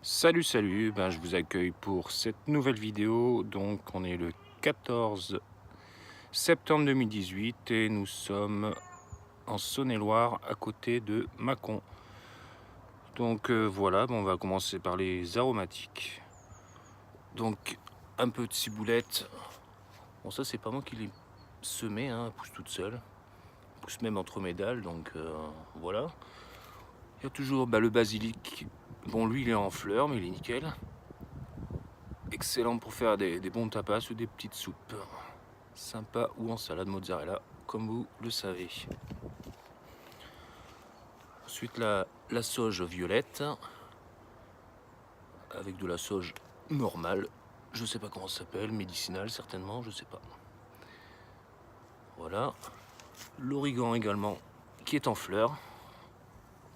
Salut, ben, je vous accueille pour cette nouvelle vidéo. Donc on est le 14 septembre 2018 et nous sommes en Saône-et-Loire à côté de Mâcon. Donc voilà, bon, on va commencer par les aromatiques. Donc un peu de ciboulette. Bon, ça c'est pas moi qui l'ai semé, hein, elle pousse toute seule. Elle pousse même entre mes dalles, donc voilà. Il y a toujours le basilic. Bon, lui il est en fleurs mais il est nickel. Excellent pour faire des bons tapas ou des petites soupes. Sympa ou en salade mozzarella, comme vous le savez. Ensuite la sauge violette, avec de la sauge normale. Je sais pas comment ça s'appelle, médicinale certainement, je sais pas. Voilà. L'origan également, qui est en fleurs.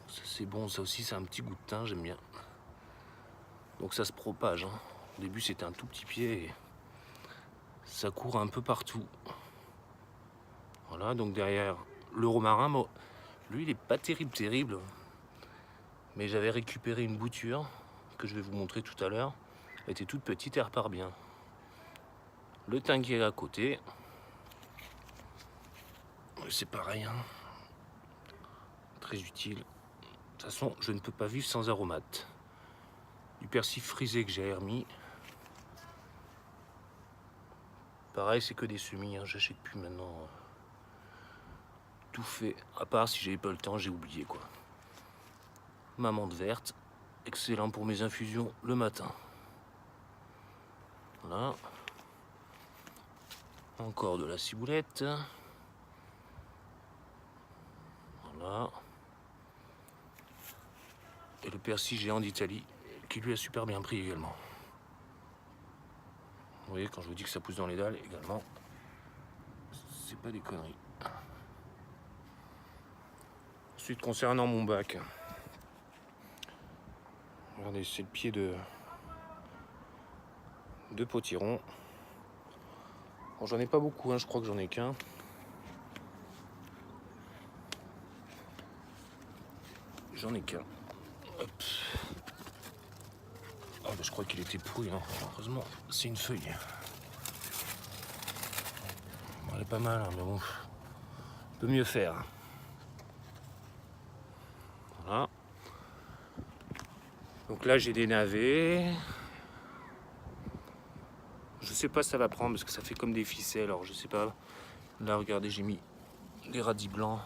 Ça c'est bon, ça aussi c'est un petit goût de thym, j'aime bien. Donc ça se propage, hein. Au début c'était un tout petit pied et ça court un peu partout. Voilà, donc derrière le romarin, bon, lui il est pas terrible. Mais j'avais récupéré une bouture que je vais vous montrer tout à l'heure. Elle était toute petite et elle repart bien. Le thym qui est à côté. C'est pareil, hein. Très utile. De toute façon, je ne peux pas vivre sans aromates. Du persil frisé que j'ai remis. Pareil, c'est que des semis, hein. J'achète plus maintenant. Tout fait. À part si j'avais pas le temps, j'ai oublié quoi. Ma menthe verte. Excellent pour mes infusions le matin. Voilà. Encore de la ciboulette. Voilà. Et le persil géant d'Italie, qui lui a super bien pris également. Vous voyez, quand je vous dis que ça pousse dans les dalles également, c'est pas des conneries. Ensuite, concernant mon bac, regardez, c'est le pied de potiron. Bon, j'en ai pas beaucoup, hein, je crois que j'en ai qu'un. J'en ai qu'un. Hop. Ah, bah, je crois qu'il était pourri, hein. Heureusement, c'est une feuille. Bon, elle est pas mal, hein, mais bon, on peut mieux faire. Voilà. Donc là, j'ai des navets. Je sais pas si ça va prendre parce que ça fait comme des ficelles, alors je sais pas. Là, regardez, j'ai mis les radis blancs.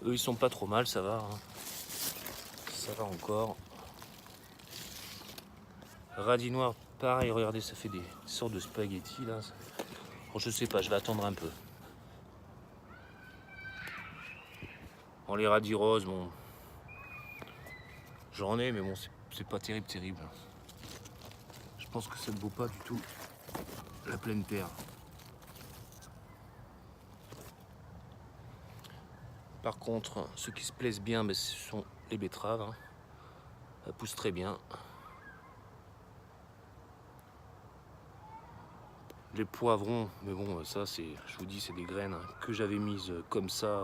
Eux, ils sont pas trop mal, ça va. Hein. Ça va encore. Radis noir, pareil, regardez, ça fait des sortes de spaghettis là. Bon, je sais pas, je vais attendre un peu. Bon, les radis roses, bon, j'en ai, mais bon, c'est pas terrible. Je pense que ça ne vaut pas du tout la pleine terre. Par contre, ceux qui se plaisent bien, ben, ce sont les betteraves. Hein. Ça pousse très bien. Les poivrons, mais bon, ça c'est, je vous dis, c'est des graines hein, que j'avais mises comme ça.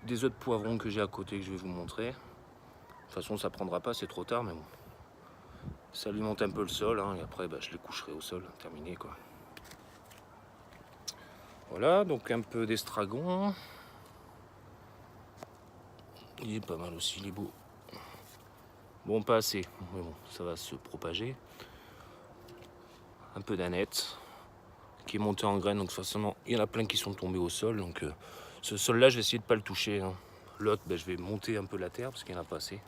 Des autres poivrons que j'ai à côté que je vais vous montrer. De toute façon, ça prendra pas, c'est trop tard, mais bon. Ça alimente un peu le sol, hein, et après, bah, je les coucherai au sol, terminé quoi. Voilà, donc un peu d'estragon. Il est pas mal aussi, il est beau. Bon, pas assez, mais bon, ça va se propager. Un peu d'aneth qui est monté en graines, donc forcément, il y en a plein qui sont tombés au sol, donc ce sol-là, je vais essayer de pas le toucher. Hein. L'autre, ben, je vais monter un peu la terre parce qu'il n'y en a pas assez.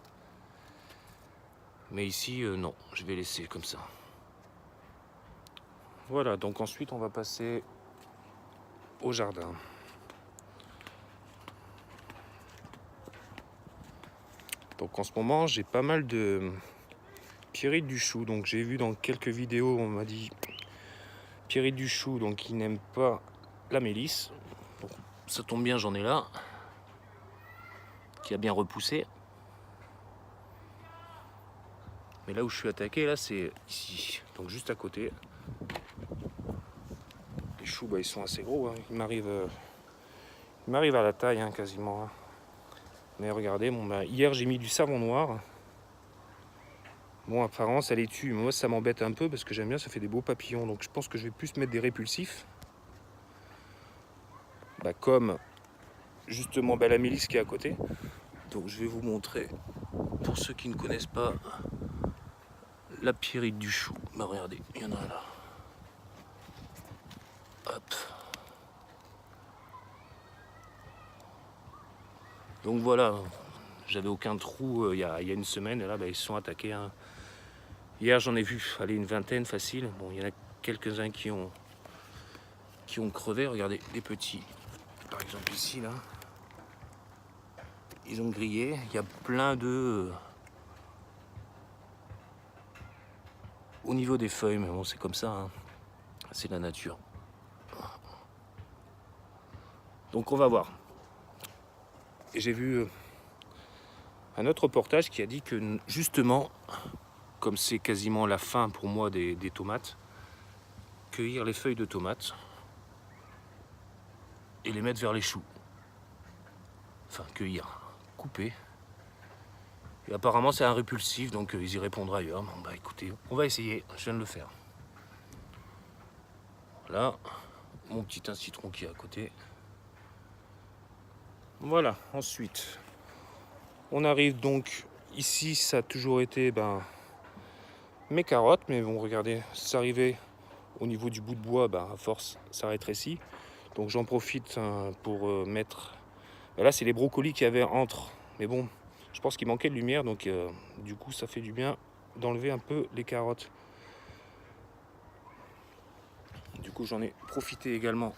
Mais ici, non, je vais laisser comme ça. Voilà, donc ensuite, on va passer au jardin. Donc en ce moment, j'ai pas mal de Pierrick du chou. Donc j'ai vu dans quelques vidéos, on m'a dit Pierrick du chou, donc il n'aime pas la mélisse. Donc, ça tombe bien, j'en ai là, qui a bien repoussé. Mais là où je suis attaqué, là, c'est ici, donc juste à côté. Les choux, bah, ils sont assez gros. Hein. Ils m'arrivent à la taille, hein, quasiment. Hein. Mais regardez, bon, bah, hier j'ai mis du savon noir. Bon, apparemment ça les tue, mais moi ça m'embête un peu parce que j'aime bien, ça fait des beaux papillons. Donc je pense que je vais plus mettre des répulsifs. Comme justement la milice qui est à côté. Donc je vais vous montrer, pour ceux qui ne connaissent pas, la pyrite du chou. Regardez, il y en a un là. Hop. Donc voilà, j'avais aucun trou il y a une semaine, et là ils se sont attaqués. Hein. Hier j'en ai vu aller une vingtaine facile. Bon, il y en a quelques-uns qui ont crevé. Regardez, les petits, par exemple ici là, ils ont grillé. Il y a plein de au niveau des feuilles, mais bon, c'est comme ça, hein. C'est la nature. Donc on va voir. Et j'ai vu un autre reportage qui a dit que justement, comme c'est quasiment la fin pour moi des tomates, cueillir les feuilles de tomates et les mettre vers les choux. Enfin, cueillir, couper. Et apparemment c'est un répulsif, donc ils y répondront ailleurs. Bon, écoutez, on va essayer, je viens de le faire. Voilà, mon petit citron qui est à côté. Voilà, ensuite, on arrive donc ici, ça a toujours été mes carottes, mais bon, regardez, ça arrivait au niveau du bout de bois, à force, ça rétrécit. Donc j'en profite pour mettre... là, c'est les brocolis qu'il y avait entre. Mais bon, je pense qu'il manquait de lumière, donc du coup, ça fait du bien d'enlever un peu les carottes. Du coup, j'en ai profité également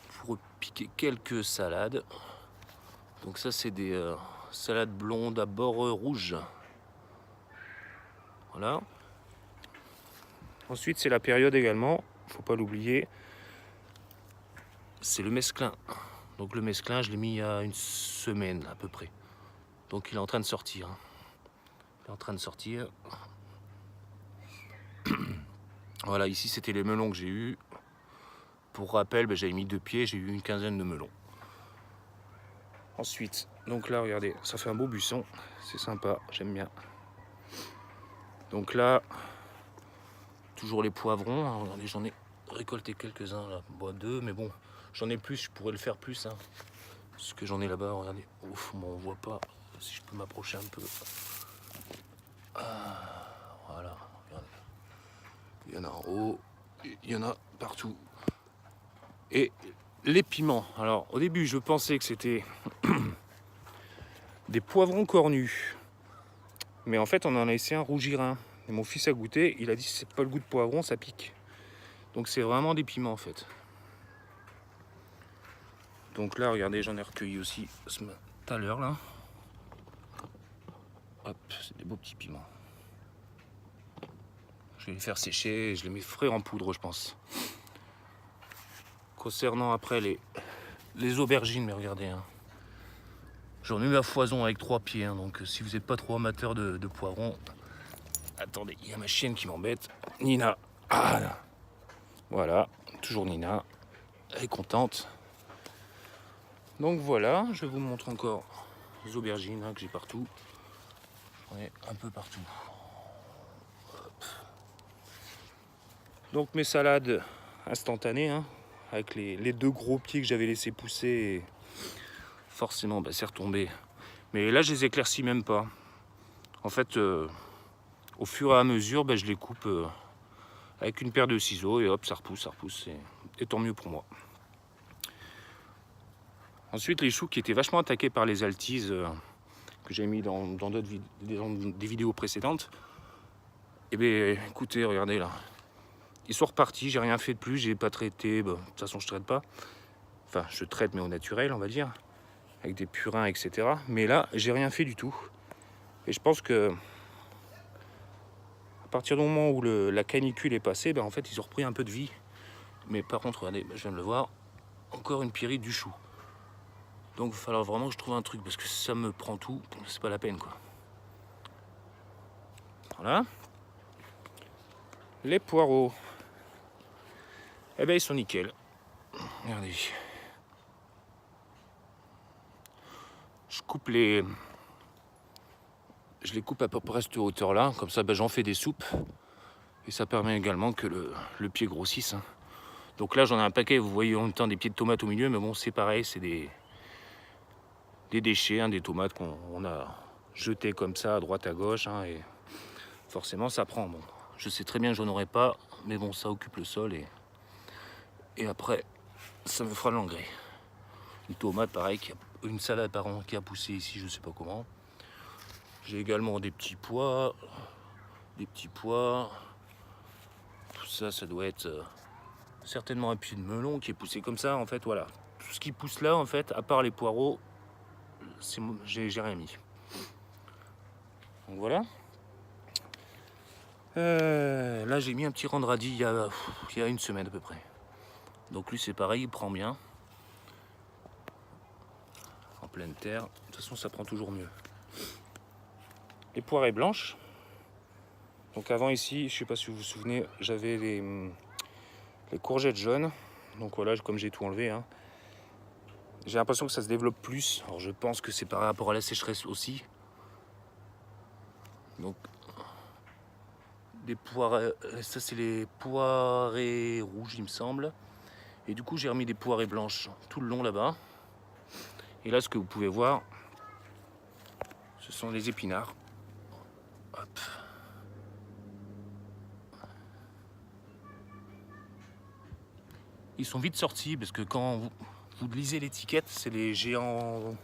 pour piquer quelques salades. Donc ça, c'est des salades blondes à bord rouge. Voilà. Ensuite, c'est la période également, faut pas l'oublier, c'est le mesclin. Donc le mesclin, je l'ai mis il y a une semaine à peu près. Donc il est en train de sortir. Il est en train de sortir. Voilà, ici c'était les melons que j'ai eu. Pour rappel, j'avais mis 2 pieds, j'ai eu une quinzaine de melons. Ensuite, donc là, regardez, ça fait un beau buisson. C'est sympa, j'aime bien. Donc là, toujours les poivrons. Regardez, j'en ai récolté quelques-uns là. 2, mais bon, j'en ai plus, je pourrais le faire plus. Hein. Ce que j'en ai là-bas, regardez. Ouf, on voit pas. Si je peux m'approcher un peu. Voilà, regardez. Il y en a en haut, il y en a partout. Et les piments. Alors, au début, je pensais que c'était des poivrons cornus. Mais en fait, on en a essayé un rougirin. Et mon fils a goûté, il a dit c'est pas le goût de poivron, ça pique. Donc c'est vraiment des piments en fait. Donc là, regardez, j'en ai recueilli aussi tout à l'heure là. Hop, c'est des beaux petits piments. Je vais les faire sécher et je les mets frais en poudre, je pense. Concernant après les aubergines, mais regardez, hein. J'en ai eu à foison avec 3 pieds, hein, donc si vous n'êtes pas trop amateur de poivrons, attendez, il y a ma chienne qui m'embête. Nina, voilà, toujours Nina, elle est contente. Donc voilà, je vous montre encore les aubergines que j'ai partout. J'en ai un peu partout. Hop. Donc mes salades instantanées, hein, avec les 2 gros pieds que j'avais laissé pousser. Et forcément, c'est retombé. Mais là, je les éclaircis même pas. En fait, au fur et à mesure, je les coupe avec une paire de ciseaux et hop, ça repousse. Et tant mieux pour moi. Ensuite, les choux qui étaient vachement attaqués par les altises que j'ai mis dans des vidéos précédentes. Eh bien, écoutez, regardez là. Ils sont repartis, j'ai rien fait de plus, j'ai pas traité. De toute façon, je traite pas. Enfin, je traite, mais au naturel, on va dire. Avec des purins, etc. Mais là, j'ai rien fait du tout. Et je pense que à partir du moment où la canicule est passée, en fait, ils ont repris un peu de vie. Mais par contre, regardez, je viens de le voir, encore une pyrite du chou. Donc il va falloir vraiment que je trouve un truc, parce que ça me prend tout, c'est pas la peine, quoi. Voilà. Les poireaux. Eh ben, ils sont nickel. Regardez. Je coupe les je les coupe à peu près à cette hauteur-là. Comme ça, j'en fais des soupes. Et ça permet également que le pied grossisse. Hein. Donc là, j'en ai un paquet. Vous voyez en même temps des pieds de tomates au milieu. Mais bon, c'est pareil. C'est des déchets, hein, des tomates qu'on a jetées comme ça à droite à gauche. Hein, et forcément, ça prend. Bon, je sais très bien que j'en aurai pas. Mais bon, ça occupe le sol. Et après, ça me fera de l'engrais. Une tomate, pareil. Une salade, pardon, qui a poussé ici. Je sais pas comment. J'ai également des petits pois. Tout ça, ça doit être certainement un pied de melon qui est poussé comme ça. En fait, voilà. Tout ce qui pousse là, en fait, à part les poireaux, j'ai rien mis. Donc voilà. Là, j'ai mis un petit rang de radis il y a une semaine à peu près. Donc lui, c'est pareil, il prend bien. En pleine terre. De toute façon, ça prend toujours mieux. Les poirées blanches. Donc avant ici, je sais pas si vous vous souvenez, j'avais les courgettes jaunes. Donc voilà, comme j'ai tout enlevé. Hein. J'ai l'impression que ça se développe plus. Alors je pense que c'est par rapport à la sécheresse aussi. Donc des poirées, ça c'est les poirées rouges il me semble. Et du coup j'ai remis des poirées blanches tout le long là-bas. Et là ce que vous pouvez voir, ce sont les épinards. Hop. Ils sont vite sortis parce que quand vous lisez l'étiquette, c'est les géants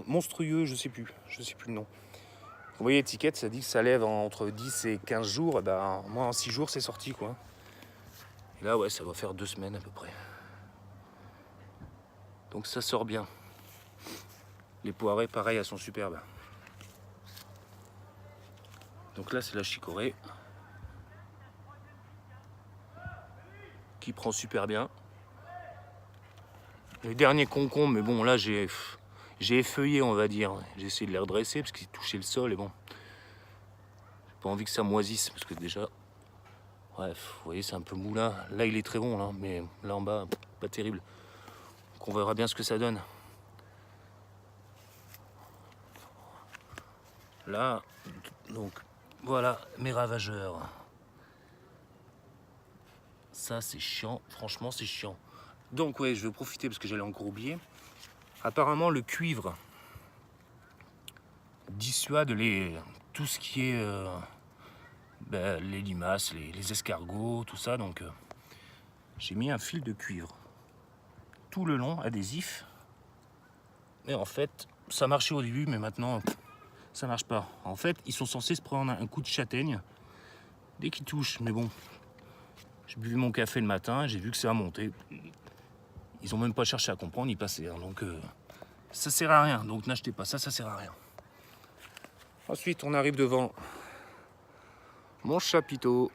monstrueux, je sais plus le nom. Vous voyez l'étiquette, ça dit que ça lève entre 10 et 15 jours. Et ben, moi en 6 jours c'est sorti quoi. Et là ouais, ça va faire 2 semaines à peu près. Donc ça sort bien. Les poirées pareil, elles sont superbes. Donc là c'est la chicorée. Qui prend super bien. Les derniers concombres, mais bon là j'ai effeuillé on va dire. J'ai essayé de les redresser parce qu'ils touchaient le sol et bon. J'ai pas envie que ça moisisse parce que déjà. Bref, vous voyez c'est un peu mou là. Là il est très bon là, mais là en bas, pas terrible. Donc on verra bien ce que ça donne. Là, donc voilà mes ravageurs. Ça c'est chiant, franchement c'est chiant. Donc ouais, je vais profiter parce que j'allais encore oublier. Apparemment le cuivre dissuade tout ce qui est les limaces, les escargots, tout ça. Donc j'ai mis un fil de cuivre tout le long, adhésif. Et en fait, ça marchait au début, mais maintenant ça marche pas. En fait, ils sont censés se prendre un coup de châtaigne dès qu'ils touchent. Mais bon, j'ai bu mon café le matin, j'ai vu que ça a monté. Ils ont même pas cherché à comprendre, ils passaient. Hein, donc ça sert à rien. Donc n'achetez pas ça, ça sert à rien. Ensuite, on arrive devant mon chapiteau.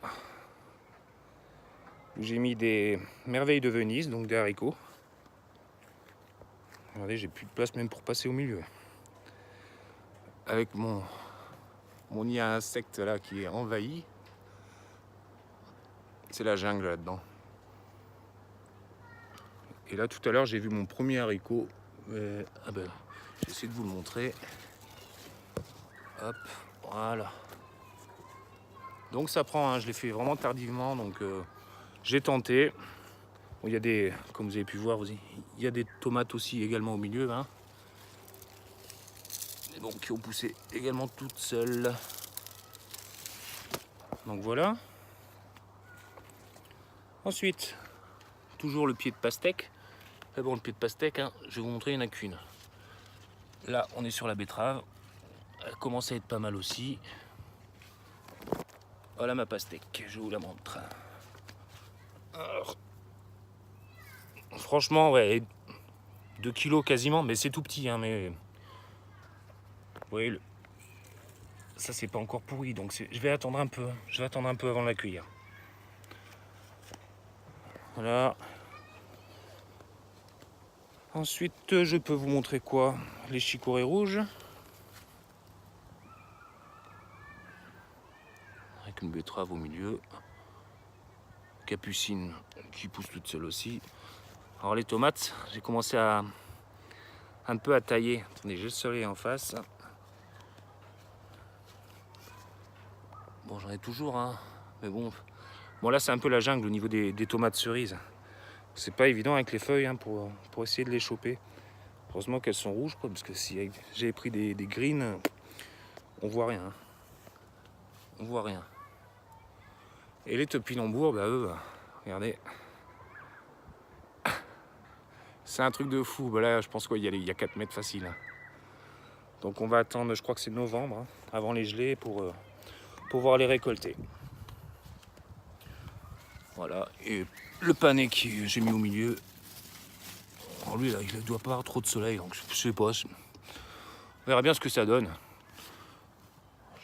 J'ai mis des merveilles de Venise, donc des haricots. Regardez, j'ai plus de place même pour passer au milieu. Avec mon nid à insectes là qui est envahi. C'est la jungle là-dedans. Et là tout à l'heure j'ai vu mon premier haricot. J'essaie de vous le montrer. Hop, voilà. Donc ça prend, hein, je l'ai fait vraiment tardivement, donc j'ai tenté. Bon, il y a des, comme vous avez pu voir, il y a des tomates aussi également au milieu. Hein. Et bon, qui ont poussé également toutes seules. Donc voilà. Ensuite, toujours le pied de pastèque. Mais bon, le pied de pastèque, hein, je vais vous montrer, il n'y en a qu'une. Là, on est sur la betterave. Elle commence à être pas mal aussi. Voilà ma pastèque, je vous la montre. Alors, franchement, ouais, 2 kilos quasiment, mais c'est tout petit, hein, mais... Vous voyez, ça c'est pas encore pourri, donc je vais attendre un peu. Je vais attendre un peu avant de la cueillir. Voilà. Ensuite, je peux vous montrer quoi? Les chicorées rouges. Avec une betterave au milieu. Capucine qui pousse toute seule aussi. Alors les tomates, j'ai commencé un peu à tailler. Attendez, j'ai le soleil en face. Bon, j'en ai toujours, hein. Mais bon. Bon, là, c'est un peu la jungle au niveau des tomates cerises. C'est pas évident avec les feuilles, hein, pour essayer de les choper. Heureusement qu'elles sont rouges, quoi, parce que si j'avais pris des greens, on voit rien. On voit rien. Et les topinambours, bah eux, regardez. C'est un truc de fou. Bah là, je pense qu'il y a 4 mètres facile. Hein. Donc on va attendre, je crois que c'est novembre, hein, avant les gelées, pour pouvoir les récolter. Voilà. Et le panais que j'ai mis au milieu, alors lui, là, il ne doit pas avoir trop de soleil, donc je sais pas. On verra bien ce que ça donne.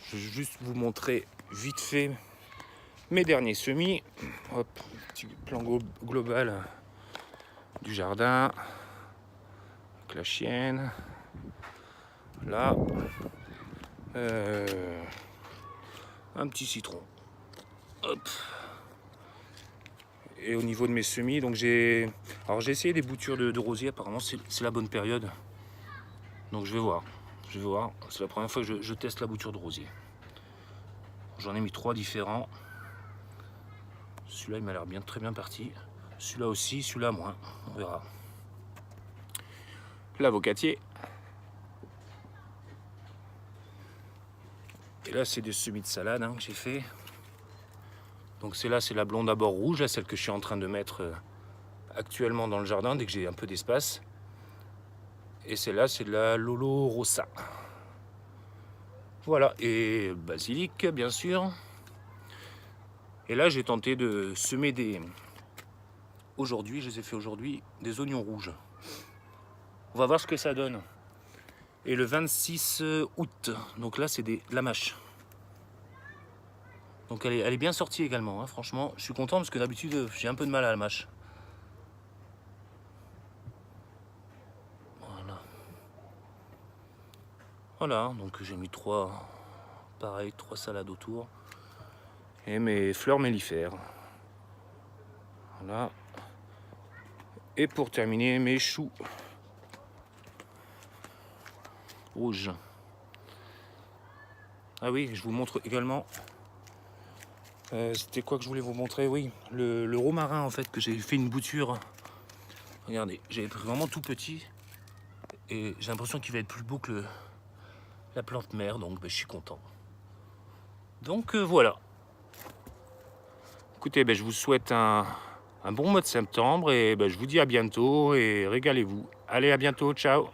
Je vais juste vous montrer vite fait mes derniers semis. Hop, petit plan global du jardin. Avec la chienne. Là. Un petit citron. Hop. Et au niveau de mes semis, donc j'ai essayé des boutures de rosier. Apparemment, c'est la bonne période. Donc je vais voir. C'est la première fois que je teste la bouture de rosier. J'en ai mis 3 différents. Celui-là, il m'a l'air très bien parti. Celui-là aussi, celui-là moins. On verra. L'avocatier. Et là, c'est des semis de salade, hein, que j'ai fait. Donc c'est la blonde à bord rouge, là, celle que je suis en train de mettre actuellement dans le jardin dès que j'ai un peu d'espace. Et celle-là, c'est de la Lolo Rossa. Voilà, et basilic, bien sûr. Et là, j'ai tenté de semer aujourd'hui, je les ai fait aujourd'hui, des oignons rouges. On va voir ce que ça donne. Et le 26 août, donc là, c'est de la mâche. Donc elle est bien sortie également, hein. Franchement, je suis content parce que d'habitude, j'ai un peu de mal à la mâche. Voilà, donc j'ai mis 3 salades autour. Et mes fleurs mellifères. Voilà. Et pour terminer, mes choux rouges. Ah oui, je vous montre également. C'était quoi que je voulais vous montrer? Oui, le romarin en fait, que j'ai fait une bouture. Regardez, j'ai pris vraiment tout petit. Et j'ai l'impression qu'il va être plus beau que la plante mère, donc je suis content. Donc voilà. Écoutez, je vous souhaite un bon mois de septembre et je vous dis à bientôt et régalez-vous. Allez, à bientôt, ciao!